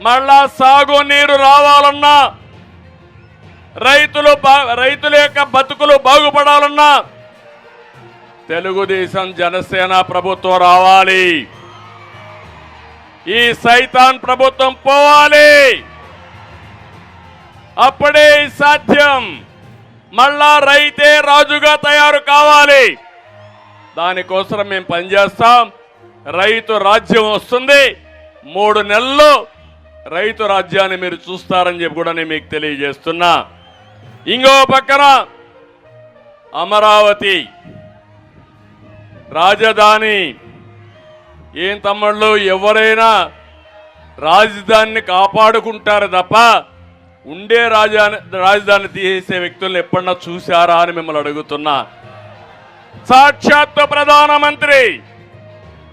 మళ్ళా సాగునీరు రావాలన్నా, రైతుల యొక్క బతుకులు బాగుపడాలన్నా తెలుగుదేశం జనసేన ప్రభుత్వం రావాలి. ఈ సైతాన్ ప్రభుత్వం పోవాలి. అప్పుడే సాధ్యం. మళ్ళా రైతే రాజుగా తయారు కావాలి. దానికోసం మేము పనిచేస్తాం. రైతు రాజ్యం వస్తుంది. 3 నెలల్లో రైతు రాజ్యాన్ని మీరు చూస్తారని చెప్పి కూడా నేను మీకు తెలియజేస్తున్నా. ఇంకో పక్కన అమరావతి రాజధాని. ఏం తమ్ముళ్ళు, ఎవరైనా రాజధానిని కాపాడుకుంటారు తప్ప ఉండే రాజధాని తీసే వ్యక్తులను ఎప్పుడన్నా చూశారా అని మిమ్మల్ని అడుగుతున్నా. సాక్షాత్తు ప్రధానమంత్రి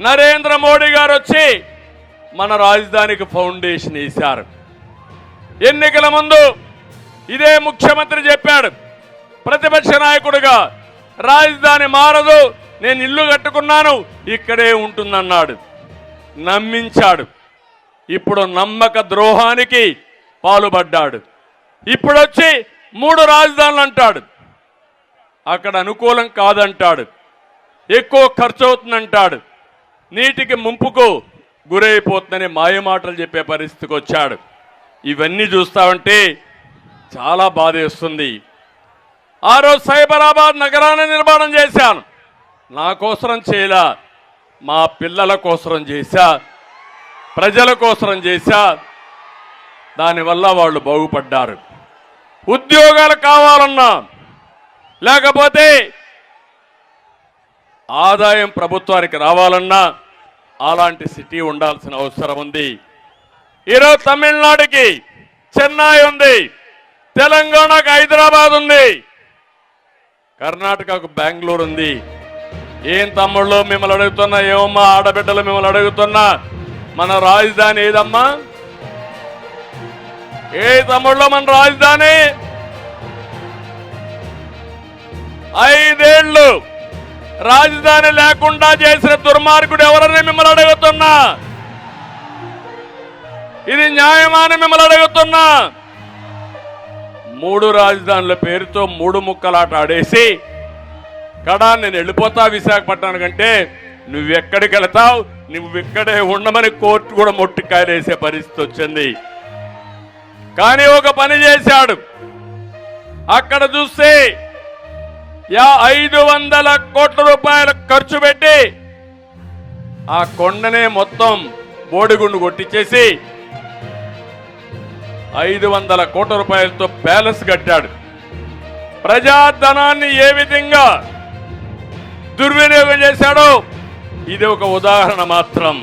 నరేంద్ర మోడీ గారు వచ్చి మన రాజధానికి ఫౌండేషన్ వేశారు. ఎన్నికల ముందు ఇదే ముఖ్యమంత్రి చెప్పాడు, ప్రతిపక్ష నాయకుడిగా రాజధాని మారదు, నేను ఇల్లు కట్టుకున్నాను, ఇక్కడే ఉంటుందన్నాడు. నమ్మించాడు. ఇప్పుడు నమ్మక ద్రోహానికి పాల్పడ్డాడు. ఇప్పుడు వచ్చి 3 రాజధానులు అంటాడు. అక్కడ అనుకూలం కాదంటాడు, ఎక్కువ ఖర్చు అవుతుందంటాడు, నీటికి ముంపుకు గురైపోతుందని మాయమాటలు చెప్పే పరిస్థితికి వచ్చాడు. ఇవన్నీ చూస్తామంటే చాలా బాధేస్తుంది. ఆ రోజు సైబరాబాద్ నగరాన్ని నిర్మాణం చేశాను. నా కోసరం చేయలా, మా పిల్లల కోసరం చేశా, ప్రజల కోసరం చేశా. దానివల్ల వాళ్ళు బాగుపడ్డారు. ఉద్యోగాలు కావాలన్నా, లేకపోతే ఆదాయం ప్రభుత్వానికి రావాలన్నా అలాంటి సిటీ ఉండాల్సిన అవసరం ఉంది. ఈరోజు తమిళనాడుకి చెన్నై ఉంది, తెలంగాణకు హైదరాబాద్ ఉంది, కర్ణాటకకు బెంగళూరు ఉంది. ఏం తమ్ముళ్ళు మిమ్మల్ని అడుగుతున్నా, ఏమమ్మా ఆడబిడ్డలు మిమ్మల్ని అడుగుతున్నా, మన రాజధాని ఏదమ్మా? ఏ తమ్ముళ్ళు మన రాజధాని? 5 ఏళ్ళు రాజధాని లేకుండా చేసిన దుర్మార్గుడు ఎవరని మిమ్మల్ని అడుగుతున్నా. ఇది న్యాయమా అని మిమ్మల్ని అడుగుతున్నా. 3 రాజధానుల పేరుతో 3 ముక్కలాట ఆడేసి కడా నేను వెళ్ళిపోతా విశాఖపట్నానికి అంటే నువ్వెక్కడికి వెళతావు, నువ్వు ఇక్కడే ఉండమని కోర్టు కూడా మొట్టికాయలేసే పరిస్థితి వచ్చింది. కానీ ఒక పని చేశాడు. అక్కడ చూస్తే 500 కోట్ల రూపాయలు ఖర్చు పెట్టి ఆ కొండనే మొత్తం బోడిగుండు కొట్టించేసి 500 కోట్ల రూపాయలతో ప్యాలెస్ కట్టాడు. ప్రజాధనాన్ని ఏ విధంగా దుర్వినియోగం చేశాడో ఇది ఒక ఉదాహరణ మాత్రం.